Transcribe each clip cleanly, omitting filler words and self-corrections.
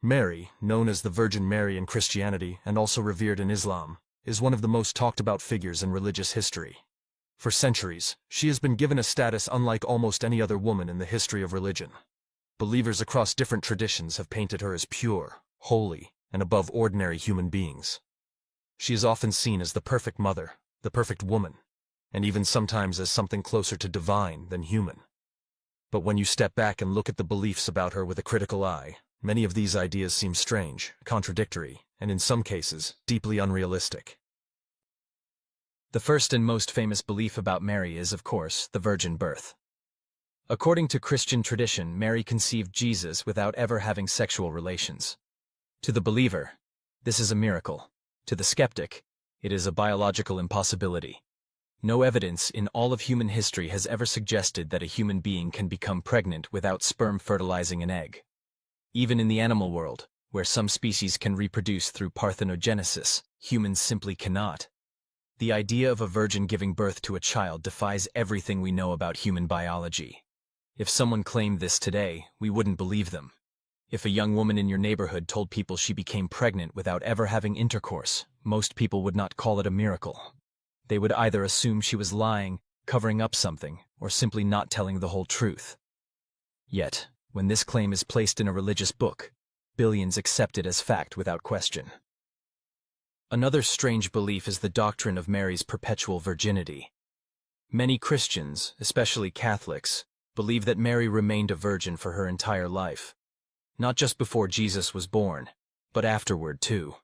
Mary, known as the Virgin Mary in Christianity and also revered in Islam, is one of the most talked about figures in religious history. For centuries, she has been given a status unlike almost any other woman in the history of religion. Believers across different traditions have painted her as pure, holy, and above ordinary human beings. She is often seen as the perfect mother, the perfect woman, and even sometimes as something closer to divine than human. But when you step back and look at the beliefs about her with a critical eye, many of these ideas seem strange, contradictory, and in some cases, deeply unrealistic. The first and most famous belief about Mary is, of course, the virgin birth. According to Christian tradition, Mary conceived Jesus without ever having sexual relations. To the believer, this is a miracle. To the skeptic, it is a biological impossibility. No evidence in all of human history has ever suggested that a human being can become pregnant without sperm fertilizing an egg. Even in the animal world, where some species can reproduce through parthenogenesis, humans simply cannot. The idea of a virgin giving birth to a child defies everything we know about human biology. If someone claimed this today, we wouldn't believe them. If a young woman in your neighborhood told people she became pregnant without ever having intercourse, most people would not call it a miracle. They would either assume she was lying, covering up something, or simply not telling the whole truth. Yet, when this claim is placed in a religious book, billions accept it as fact without question. Another strange belief is the doctrine of Mary's perpetual virginity. Many Christians, especially Catholics, believe that Mary remained a virgin for her entire life. Not just before Jesus was born, but afterward too.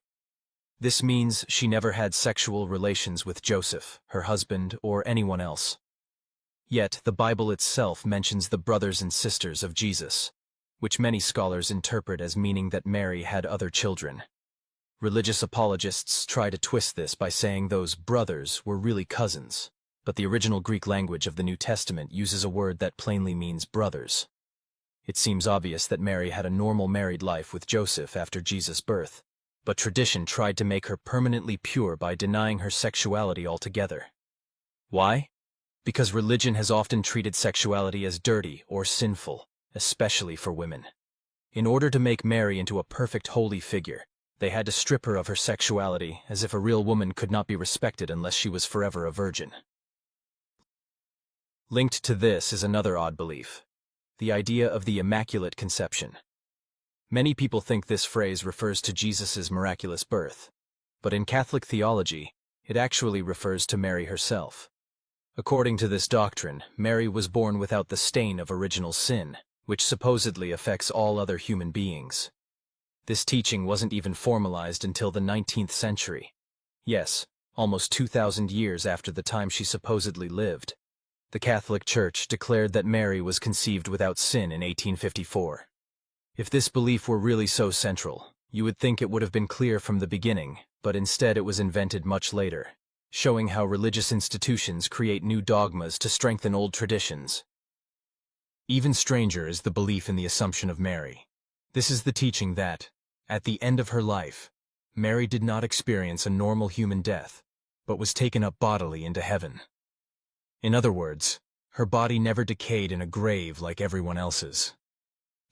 This means she never had sexual relations with Joseph, her husband, or anyone else. Yet, the Bible itself mentions the brothers and sisters of Jesus, which many scholars interpret as meaning that Mary had other children. Religious apologists try to twist this by saying those brothers were really cousins, but the original Greek language of the New Testament uses a word that plainly means brothers. It seems obvious that Mary had a normal married life with Joseph after Jesus' birth, but tradition tried to make her permanently pure by denying her sexuality altogether. Why? Because religion has often treated sexuality as dirty or sinful, especially for women. In order to make Mary into a perfect holy figure, they had to strip her of her sexuality, as if a real woman could not be respected unless she was forever a virgin. Linked to this is another odd belief: the idea of the Immaculate Conception. Many people think this phrase refers to Jesus' miraculous birth, but in Catholic theology, it actually refers to Mary herself. According to this doctrine, Mary was born without the stain of original sin, which supposedly affects all other human beings. This teaching wasn't even formalized until the 19th century. Yes, almost 2,000 years after the time she supposedly lived. The Catholic Church declared that Mary was conceived without sin in 1854. If this belief were really so central, you would think it would have been clear from the beginning, but instead it was invented much later, showing how religious institutions create new dogmas to strengthen old traditions. Even stranger is the belief in the Assumption of Mary. This is the teaching that, at the end of her life, Mary did not experience a normal human death, but was taken up bodily into heaven. In other words, her body never decayed in a grave like everyone else's.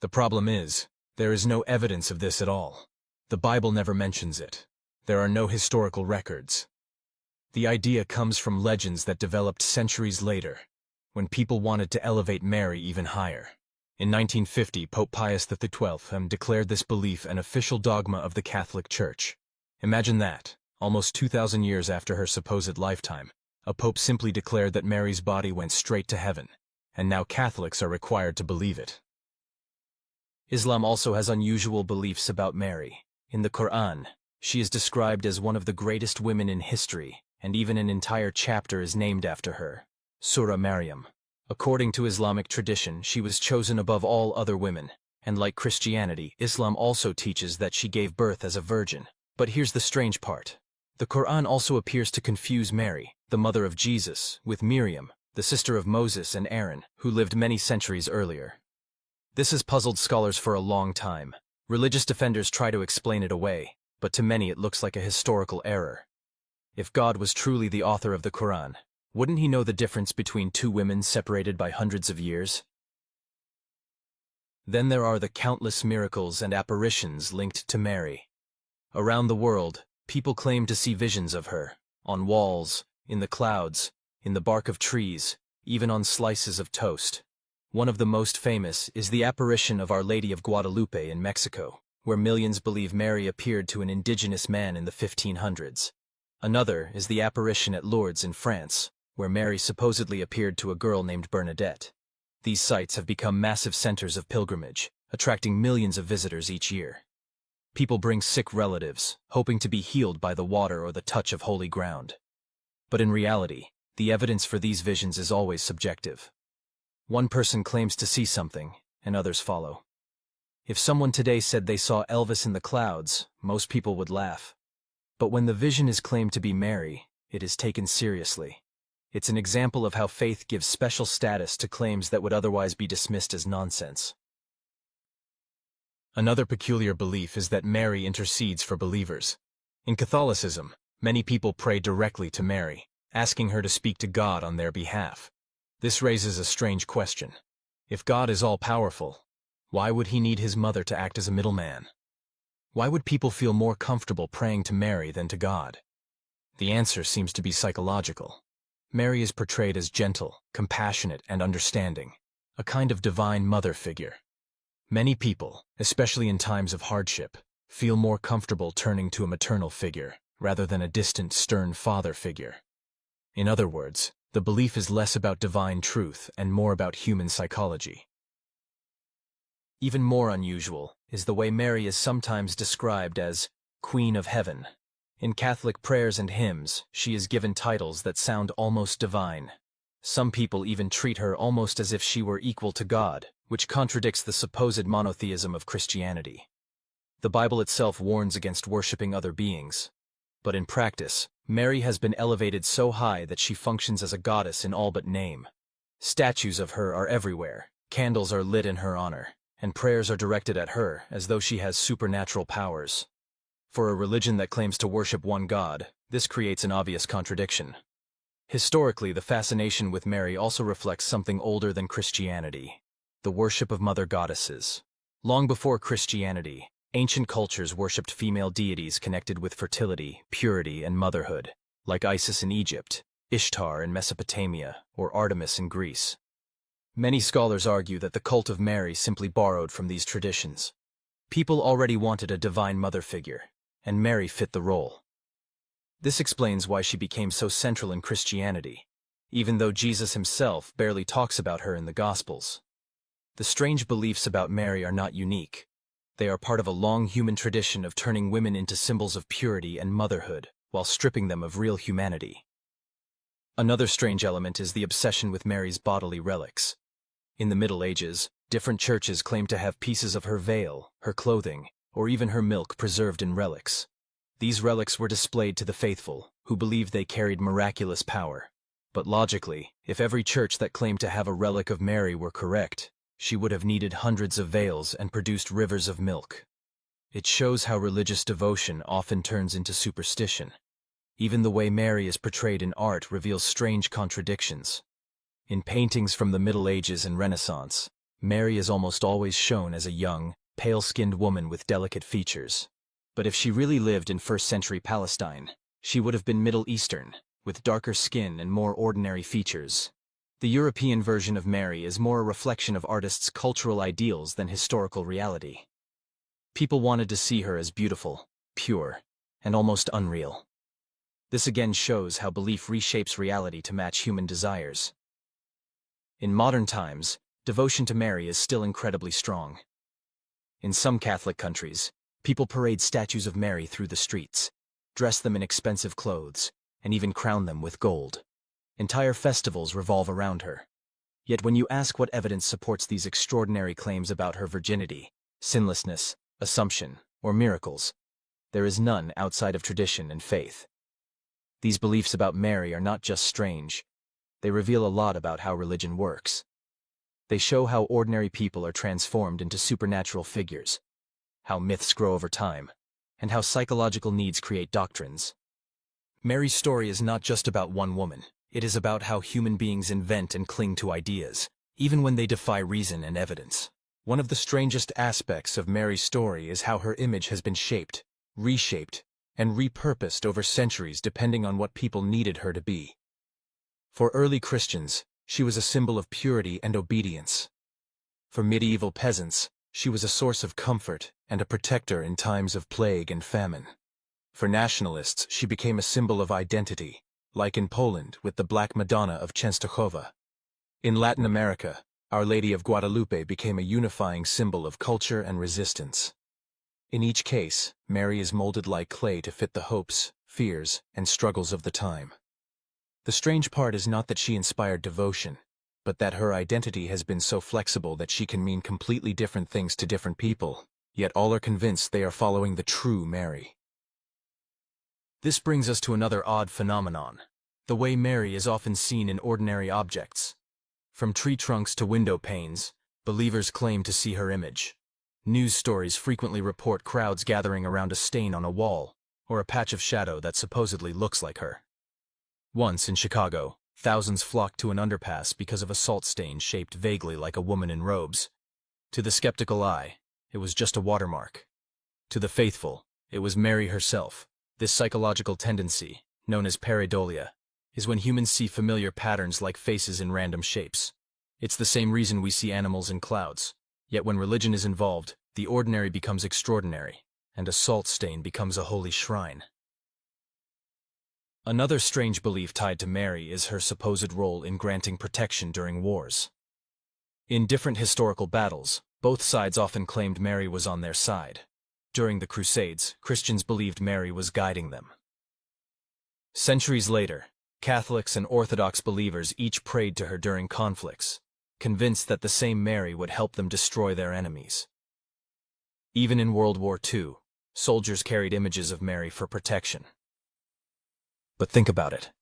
The problem is, there is no evidence of this at all. The Bible never mentions it. There are no historical records. The idea comes from legends that developed centuries later, when people wanted to elevate Mary even higher. In 1950, Pope Pius XII declared this belief an official dogma of the Catholic Church. Imagine that, almost 2,000 years after her supposed lifetime, a pope simply declared that Mary's body went straight to heaven, and now Catholics are required to believe it. Islam also has unusual beliefs about Mary. In the Quran, she is described as one of the greatest women in history, and even an entire chapter is named after her, Surah Maryam. According to Islamic tradition, she was chosen above all other women, and like Christianity, Islam also teaches that she gave birth as a virgin. But here's the strange part. The Quran also appears to confuse Mary, the mother of Jesus, with Miriam, the sister of Moses and Aaron, who lived many centuries earlier. This has puzzled scholars for a long time. Religious defenders try to explain it away, but to many it looks like a historical error. If God was truly the author of the Quran, wouldn't he know the difference between two women separated by hundreds of years? Then there are the countless miracles and apparitions linked to Mary. Around the world, people claim to see visions of her, on walls, in the clouds, in the bark of trees, even on slices of toast. One of the most famous is the apparition of Our Lady of Guadalupe in Mexico, where millions believe Mary appeared to an indigenous man in the 1500s. Another is the apparition at Lourdes in France, where Mary supposedly appeared to a girl named Bernadette. These sites have become massive centers of pilgrimage, attracting millions of visitors each year. People bring sick relatives, hoping to be healed by the water or the touch of holy ground. But in reality, the evidence for these visions is always subjective. One person claims to see something, and others follow. If someone today said they saw Elvis in the clouds, most people would laugh. But when the vision is claimed to be Mary, it is taken seriously. It's an example of how faith gives special status to claims that would otherwise be dismissed as nonsense. Another peculiar belief is that Mary intercedes for believers. In Catholicism, many people pray directly to Mary, asking her to speak to God on their behalf. This raises a strange question. If God is all-powerful, why would he need his mother to act as a middleman? Why would people feel more comfortable praying to Mary than to God? The answer seems to be psychological. Mary is portrayed as gentle, compassionate, and understanding, a kind of divine mother figure. Many people, especially in times of hardship, feel more comfortable turning to a maternal figure rather than a distant, stern father figure. In other words, the belief is less about divine truth and more about human psychology. Even more unusual is the way Mary is sometimes described as Queen of Heaven. In Catholic prayers and hymns, she is given titles that sound almost divine. Some people even treat her almost as if she were equal to God, which contradicts the supposed monotheism of Christianity. The Bible itself warns against worshipping other beings. But in practice, Mary has been elevated so high that she functions as a goddess in all but name. Statues of her are everywhere, candles are lit in her honor, and prayers are directed at her as though she has supernatural powers. For a religion that claims to worship one God, this creates an obvious contradiction. Historically, the fascination with Mary also reflects something older than Christianity: the worship of mother goddesses. Long before Christianity, ancient cultures worshipped female deities connected with fertility, purity, and motherhood, like Isis in Egypt, Ishtar in Mesopotamia, or Artemis in Greece. Many scholars argue that the cult of Mary simply borrowed from these traditions. People already wanted a divine mother figure, and Mary fit the role. This explains why she became so central in Christianity, even though Jesus himself barely talks about her in the Gospels. The strange beliefs about Mary are not unique. They are part of a long human tradition of turning women into symbols of purity and motherhood, while stripping them of real humanity. Another strange element is the obsession with Mary's bodily relics. In the Middle Ages, different churches claimed to have pieces of her veil, her clothing, or even her milk preserved in relics. These relics were displayed to the faithful, who believed they carried miraculous power. But logically, if every church that claimed to have a relic of Mary were correct, she would have needed hundreds of veils and produced rivers of milk. It shows how religious devotion often turns into superstition. Even the way Mary is portrayed in art reveals strange contradictions. In paintings from the Middle Ages and Renaissance, Mary is almost always shown as a young, pale-skinned woman with delicate features. But if she really lived in first-century Palestine, she would have been Middle Eastern, with darker skin and more ordinary features. The European version of Mary is more a reflection of artists' cultural ideals than historical reality. People wanted to see her as beautiful, pure, and almost unreal. This again shows how belief reshapes reality to match human desires. In modern times, devotion to Mary is still incredibly strong. In some Catholic countries, people parade statues of Mary through the streets, dress them in expensive clothes, and even crown them with gold. Entire festivals revolve around her. Yet when you ask what evidence supports these extraordinary claims about her virginity, sinlessness, assumption, or miracles, there is none outside of tradition and faith. These beliefs about Mary are not just strange, they reveal a lot about how religion works. They show how ordinary people are transformed into supernatural figures, how myths grow over time, and how psychological needs create doctrines. Mary's story is not just about one woman. It is about how human beings invent and cling to ideas, even when they defy reason and evidence. One of the strangest aspects of Mary's story is how her image has been shaped, reshaped, and repurposed over centuries depending on what people needed her to be. For early Christians, she was a symbol of purity and obedience. For medieval peasants, she was a source of comfort and a protector in times of plague and famine. For nationalists, she became a symbol of identity, like in Poland with the Black Madonna of Częstochowa. In Latin America, Our Lady of Guadalupe became a unifying symbol of culture and resistance. In each case, Mary is molded like clay to fit the hopes, fears, and struggles of the time. The strange part is not that she inspired devotion, but that her identity has been so flexible that she can mean completely different things to different people, yet all are convinced they are following the true Mary. This brings us to another odd phenomenon: the way Mary is often seen in ordinary objects. From tree trunks to window panes, believers claim to see her image. News stories frequently report crowds gathering around a stain on a wall, or a patch of shadow that supposedly looks like her. Once in Chicago, thousands flocked to an underpass because of a salt stain shaped vaguely like a woman in robes. To the skeptical eye, it was just a watermark. To the faithful, it was Mary herself. This psychological tendency, known as pareidolia, is when humans see familiar patterns like faces in random shapes. It's the same reason we see animals in clouds. Yet when religion is involved, the ordinary becomes extraordinary, and a salt stain becomes a holy shrine. Another strange belief tied to Mary is her supposed role in granting protection during wars. In different historical battles, both sides often claimed Mary was on their side. During the Crusades, Christians believed Mary was guiding them. Centuries later, Catholics and Orthodox believers each prayed to her during conflicts, convinced that the same Mary would help them destroy their enemies. Even in World War II, soldiers carried images of Mary for protection. But think about it.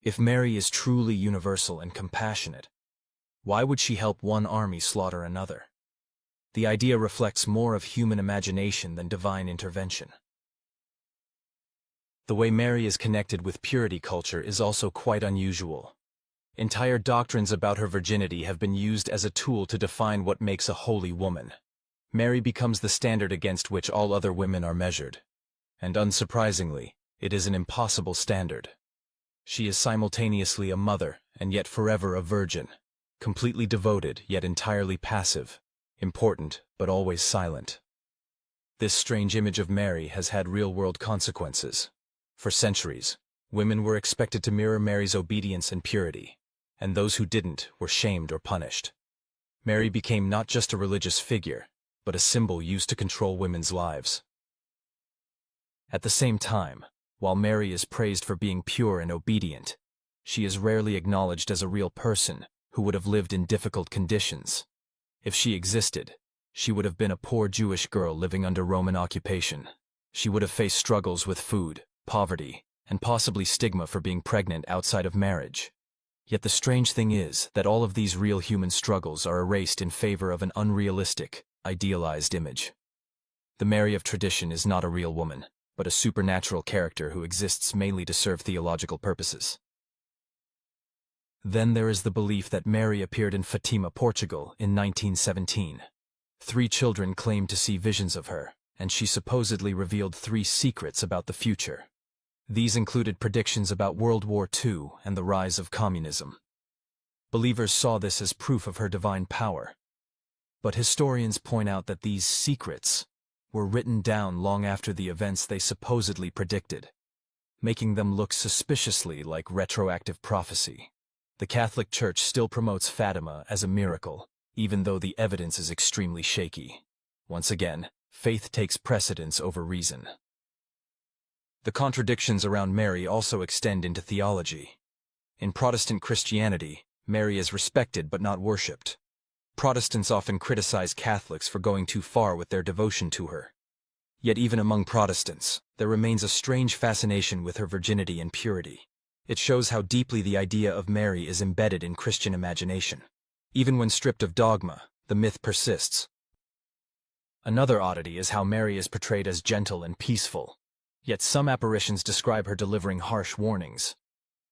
If Mary is truly universal and compassionate, why would she help one army slaughter another? The idea reflects more of human imagination than divine intervention. The way Mary is connected with purity culture is also quite unusual. Entire doctrines about her virginity have been used as a tool to define what makes a holy woman. Mary becomes the standard against which all other women are measured. And unsurprisingly, it is an impossible standard. She is simultaneously a mother and yet forever a virgin, completely devoted yet entirely passive, important but always silent. This strange image of Mary has had real-world consequences. For centuries, women were expected to mirror Mary's obedience and purity, and those who didn't were shamed or punished. Mary became not just a religious figure, but a symbol used to control women's lives. At the same time, while Mary is praised for being pure and obedient, she is rarely acknowledged as a real person who would have lived in difficult conditions. If she existed, she would have been a poor Jewish girl living under Roman occupation. She would have faced struggles with food, poverty, and possibly stigma for being pregnant outside of marriage. Yet the strange thing is that all of these real human struggles are erased in favor of an unrealistic, idealized image. The Mary of tradition is not a real woman, but a supernatural character who exists mainly to serve theological purposes. Then there is the belief that Mary appeared in Fatima, Portugal in 1917. 3 children claimed to see visions of her, and she supposedly revealed 3 secrets about the future. These included predictions about World War II and the rise of communism. Believers saw this as proof of her divine power. But historians point out that these secrets were written down long after the events they supposedly predicted, making them look suspiciously like retroactive prophecy. The Catholic Church still promotes Fatima as a miracle, even though the evidence is extremely shaky. Once again, faith takes precedence over reason. The contradictions around Mary also extend into theology. In Protestant Christianity, Mary is respected but not worshipped. Protestants often criticize Catholics for going too far with their devotion to her. Yet even among Protestants, there remains a strange fascination with her virginity and purity. It shows how deeply the idea of Mary is embedded in Christian imagination. Even when stripped of dogma, the myth persists. Another oddity is how Mary is portrayed as gentle and peaceful. Yet some apparitions describe her delivering harsh warnings.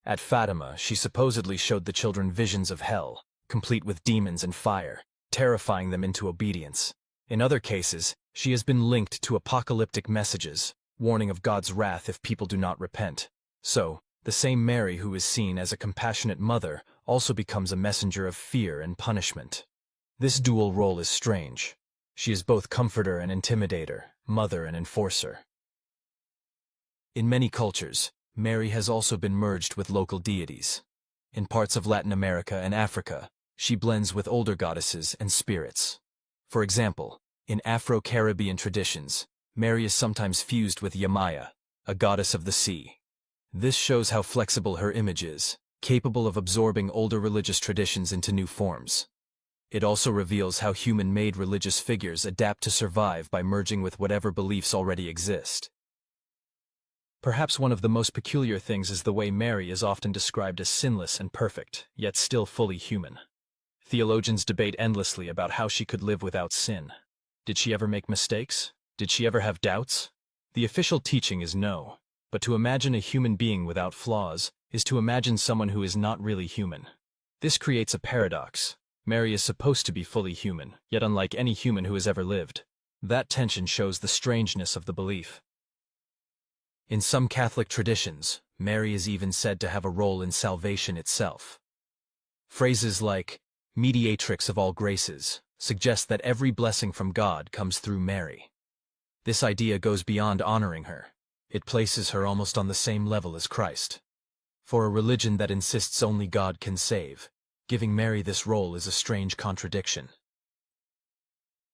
At Fatima, she supposedly showed the children visions of hell, complete with demons and fire, terrifying them into obedience. In other cases, she has been linked to apocalyptic messages, warning of God's wrath if people do not repent. So, the same Mary who is seen as a compassionate mother also becomes a messenger of fear and punishment. This dual role is strange. She is both comforter and intimidator, mother and enforcer. In many cultures, Mary has also been merged with local deities. In parts of Latin America and Africa, she blends with older goddesses and spirits. For example, in Afro-Caribbean traditions, Mary is sometimes fused with Yamaya, a goddess of the sea. This shows how flexible her image is, capable of absorbing older religious traditions into new forms. It also reveals how human-made religious figures adapt to survive by merging with whatever beliefs already exist. Perhaps one of the most peculiar things is the way Mary is often described as sinless and perfect, yet still fully human. Theologians debate endlessly about how she could live without sin. Did she ever make mistakes? Did she ever have doubts? The official teaching is no. But to imagine a human being without flaws is to imagine someone who is not really human. This creates a paradox. Mary is supposed to be fully human, yet unlike any human who has ever lived. That tension shows the strangeness of the belief. In some Catholic traditions, Mary is even said to have a role in salvation itself. Phrases like, mediatrix of all graces, suggest that every blessing from God comes through Mary. This idea goes beyond honoring her. It places her almost on the same level as Christ. For a religion that insists only God can save, giving Mary this role is a strange contradiction.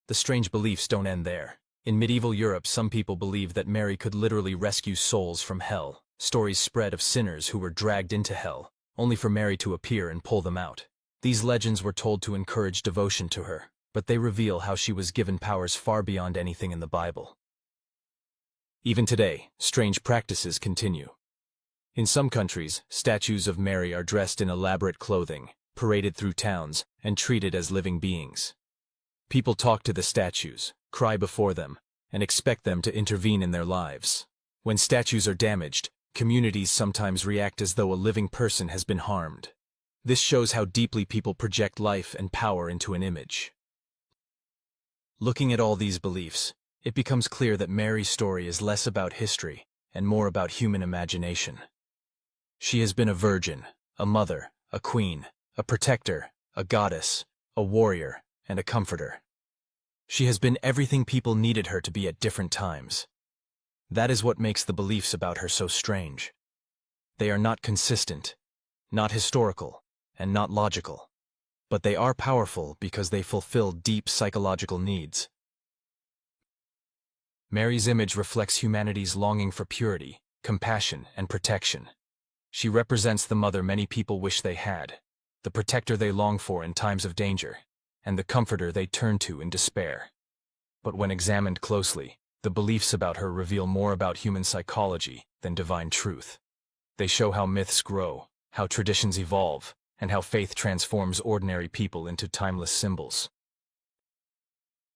The strange beliefs don't end there. In medieval Europe, some people believed that Mary could literally rescue souls from hell. Stories spread of sinners who were dragged into hell, only for Mary to appear and pull them out. These legends were told to encourage devotion to her, but they reveal how she was given powers far beyond anything in the Bible. Even today, strange practices continue. In some countries, statues of Mary are dressed in elaborate clothing, paraded through towns, and treated as living beings. People talk to the statues, cry before them, and expect them to intervene in their lives. When statues are damaged, communities sometimes react as though a living person has been harmed. This shows how deeply people project life and power into an image. Looking at all these beliefs, it becomes clear that Mary's story is less about history and more about human imagination. She has been a virgin, a mother, a queen, a protector, a goddess, a warrior, and a comforter. She has been everything people needed her to be at different times. That is what makes the beliefs about her so strange. They are not consistent, not historical, and not logical. But they are powerful because they fulfill deep psychological needs. Mary's image reflects humanity's longing for purity, compassion, and protection. She represents the mother many people wish they had, the protector they long for in times of danger, and the comforter they turn to in despair. But when examined closely, the beliefs about her reveal more about human psychology than divine truth. They show how myths grow, how traditions evolve, and how faith transforms ordinary people into timeless symbols.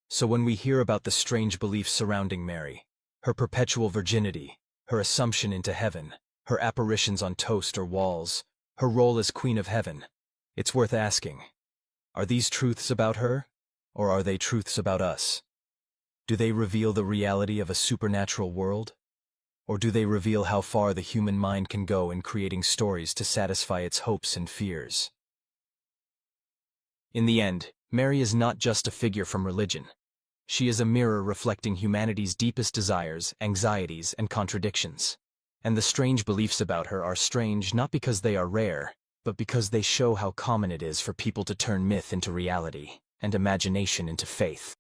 So when we hear about the strange beliefs surrounding Mary, her perpetual virginity, her assumption into heaven, her apparitions on toast or walls, her role as Queen of Heaven, it's worth asking, are these truths about her, or are they truths about us? Do they reveal the reality of a supernatural world? Or do they reveal how far the human mind can go in creating stories to satisfy its hopes and fears? In the end, Mary is not just a figure from religion. She is a mirror reflecting humanity's deepest desires, anxieties, and contradictions. And the strange beliefs about her are strange not because they are rare, but because they show how common it is for people to turn myth into reality, and imagination into faith.